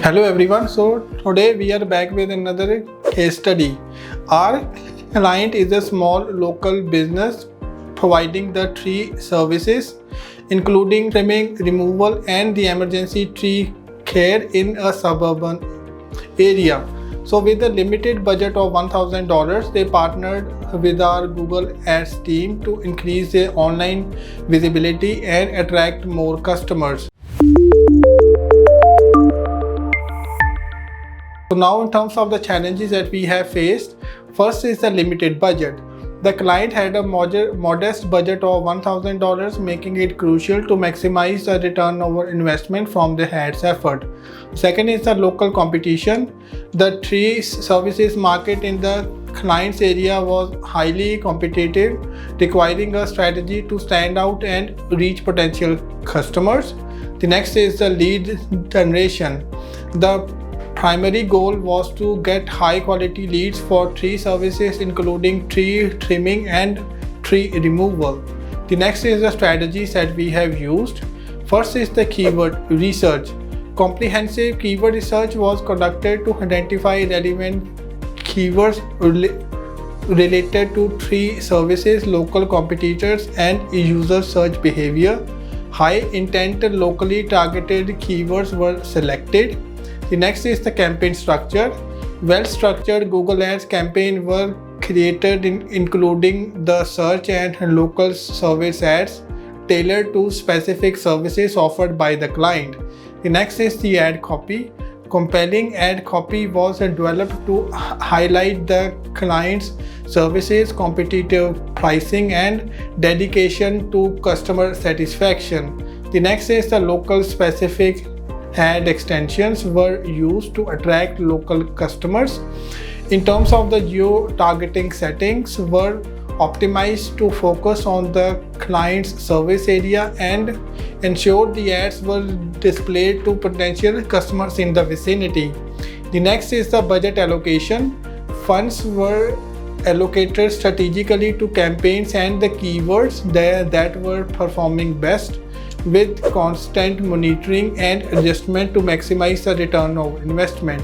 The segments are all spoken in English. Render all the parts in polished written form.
Hello everyone. So today we are back with another case study. Our client is a small local business providing the tree services including trimming, removal and the emergency tree care in a suburban area. So with a limited budget of $1,000, they partnered with our Google Ads team to increase their online visibility and attract more customers. So now in terms of the challenges that we have faced, first is the limited budget. The client had a modest budget of $1,000, making it crucial to maximize the return over investment from the ads effort. Second is the local competition. The tree services market in the client's area was highly competitive, requiring a strategy to stand out and reach potential customers. The next is the lead generation. The primary goal was to get high quality leads for tree services including tree trimming and tree removal. The next is the strategies that we have used. First is the keyword research. Comprehensive keyword research was conducted to identify relevant keywords related to tree services, local competitors and user search behavior. High intent locally targeted keywords were selected. The next is the campaign structure. Well-structured Google Ads campaigns were created including the search and local service ads tailored to specific services offered by the client. The next is the ad copy. Compelling ad copy was developed to highlight the client's services, competitive pricing, and dedication to customer satisfaction. The next is the local specific ad extensions were used to attract local customers. In terms of the geo-targeting settings were optimized to focus on the client's service area and ensure the ads were displayed to potential customers in the vicinity. The next is the budget allocation. Funds were allocated strategically to campaigns and the keywords that were performing best, with constant monitoring and adjustment to maximize the return of investment.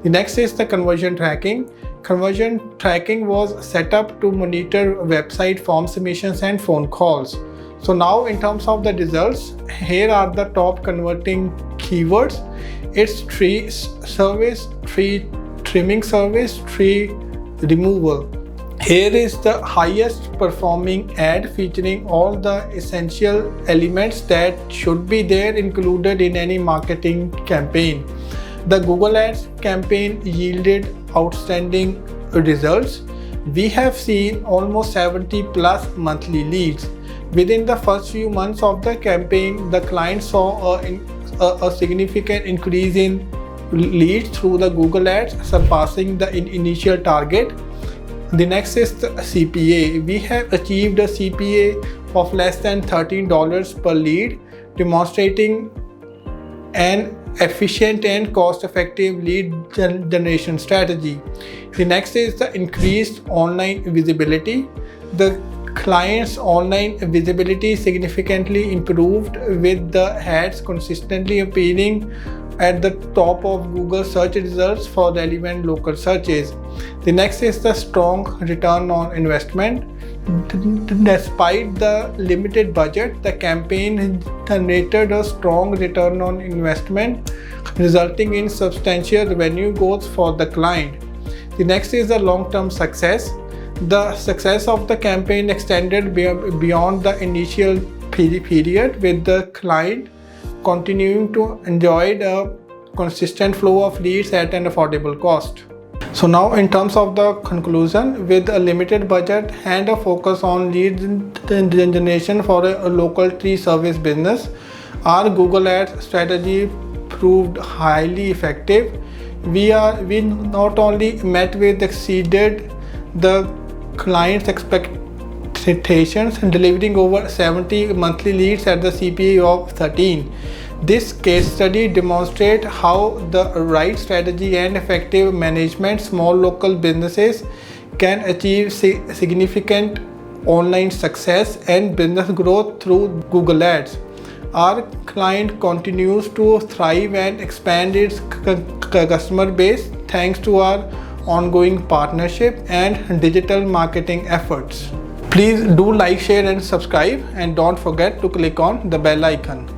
The next is the conversion tracking. Conversion tracking was set up to monitor website form submissions and phone calls. So now in terms of the results, here are the top converting keywords. It's tree service, tree trimming service, tree removal. Here is the highest performing ad featuring all the essential elements that should be there included in any marketing campaign. The Google Ads campaign yielded outstanding results. We have seen almost 70 plus monthly leads. Within the first few months of the campaign, the client saw a significant increase in leads through the Google Ads, surpassing the initial target. The next is the CPA. We have achieved a CPA of less than $13 per lead, demonstrating an efficient and cost-effective lead generation strategy. The next is the increased online visibility. The client's online visibility significantly improved with the ads consistently appearing at the top of Google search results for relevant local searches. The next is the strong return on investment. Despite the limited budget, the campaign generated a strong return on investment, resulting in substantial revenue growth for the client. The next is the long-term success. The success of the campaign extended beyond the initial period, with the client continuing to enjoy a consistent flow of leads at an affordable cost. So now in terms of the conclusion, with a limited budget and a focus on lead generation for a local tree service business, our Google Ads strategy proved highly effective. We not only met with exceeded the client's expectations, delivering over 70 monthly leads at the CPA of 13. This case study demonstrates how the right strategy and effective management small local businesses can achieve significant online success and business growth through Google Ads. Our client continues to thrive and expand its customer base thanks to our ongoing partnership and digital marketing efforts. Please do like, share and subscribe, and don't forget to click on the bell icon.